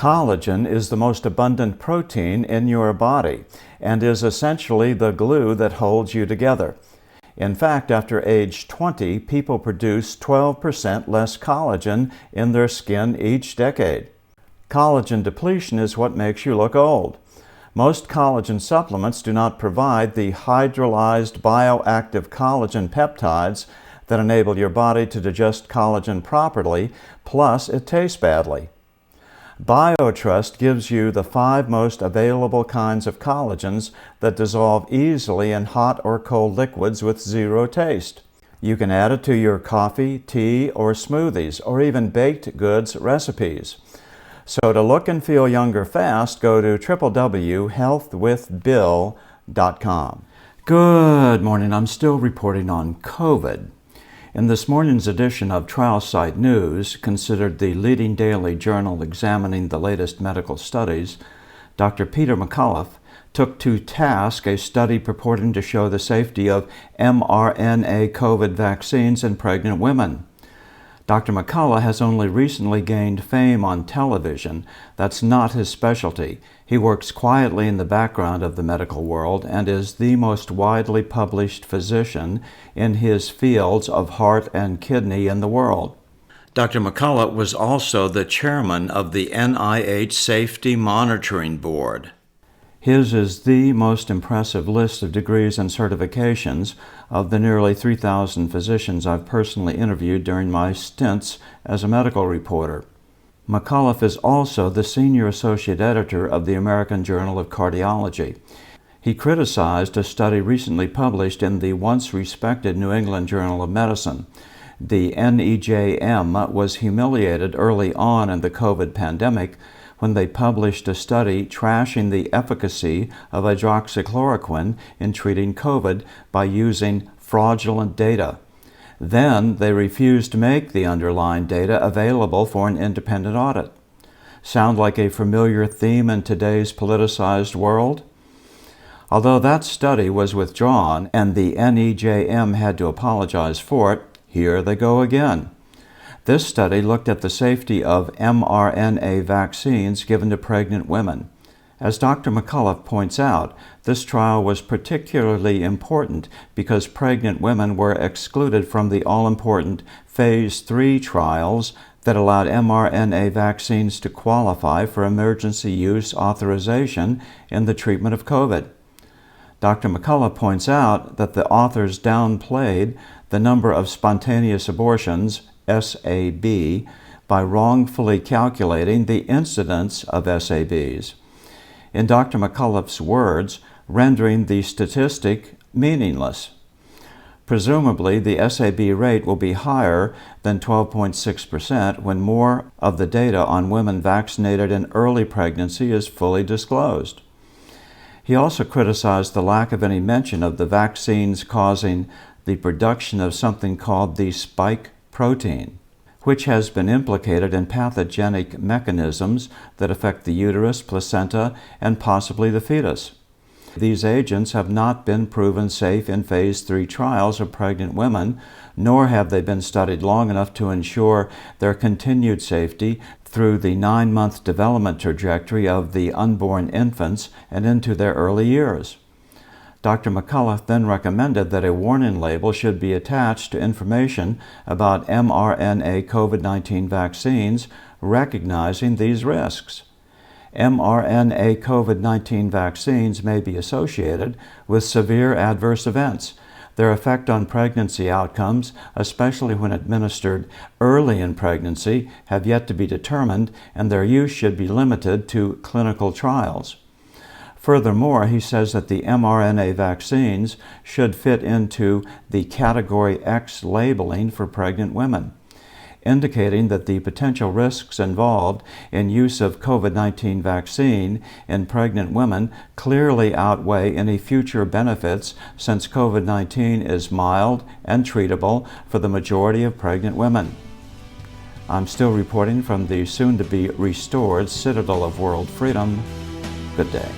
Collagen is the most abundant protein in your body and is essentially the glue that holds you together. In fact, after age 20, people produce 12% less collagen in their skin each decade. Collagen depletion is what makes you look old. Most collagen supplements do not provide the hydrolyzed bioactive collagen peptides that enable your body to digest collagen properly, plus it tastes badly. BioTrust gives you the 5 most available kinds of collagens that dissolve easily in hot or cold liquids with zero taste. You can add it to your coffee, tea, or smoothies, or even baked goods recipes. So to look and feel younger fast, go to www.healthwithbill.com. Good morning. I'm still reporting on COVID. In this morning's edition of Trial Site News, considered the leading daily journal examining the latest medical studies, Dr. Peter McCullough took to task a study purporting to show the safety of mRNA COVID vaccines in pregnant women. Dr. McCullough has only recently gained fame on television. That's not his specialty. He works quietly in the background of the medical world and is the most widely published physician in his fields of heart and kidney in the world. Dr. McCullough was also the chairman of the NIH Safety Monitoring Board. His is the most impressive list of degrees and certifications of the nearly 3,000 physicians I've personally interviewed during my stints as a medical reporter. McCullough is also the senior associate editor of the American Journal of Cardiology. He criticized a study recently published in the once respected New England Journal of Medicine. The NEJM was humiliated early on in the COVID pandemic when they published a study trashing the efficacy of hydroxychloroquine in treating COVID by using fraudulent data. Then they refused to make the underlying data available for an independent audit. Sound like a familiar theme in today's politicized world? Although that study was withdrawn and the NEJM had to apologize for it, here they go again. This study looked at the safety of mRNA vaccines given to pregnant women. As Dr. McCullough points out, this trial was particularly important because pregnant women were excluded from the all-important Phase 3 trials that allowed mRNA vaccines to qualify for emergency use authorization in the treatment of COVID. Dr. McCullough points out that the authors downplayed the number of spontaneous abortions, SAB, by wrongfully calculating the incidence of SABs. In Dr. McCullough's words, rendering the statistic meaningless. Presumably, the SAB rate will be higher than 12.6% when more of the data on women vaccinated in early pregnancy is fully disclosed. He also criticized the lack of any mention of the vaccines causing the production of something called the spike protein, which has been implicated in pathogenic mechanisms that affect the uterus, placenta, and possibly the fetus. These agents have not been proven safe in Phase 3 trials of pregnant women, nor have they been studied long enough to ensure their continued safety through the 9-month development trajectory of the unborn infants and into their early years. Dr. McCullough then recommended that a warning label should be attached to information about mRNA COVID-19 vaccines, recognizing these risks. mRNA COVID-19 vaccines may be associated with severe adverse events. Their effect on pregnancy outcomes, especially when administered early in pregnancy, have yet to be determined, and their use should be limited to clinical trials. Furthermore, he says that the mRNA vaccines should fit into the Category X labeling for pregnant women, indicating that the potential risks involved in use of COVID-19 vaccine in pregnant women clearly outweigh any future benefits since COVID-19 is mild and treatable for the majority of pregnant women. I'm still reporting from the soon-to-be restored Citadel of World Freedom. Good day.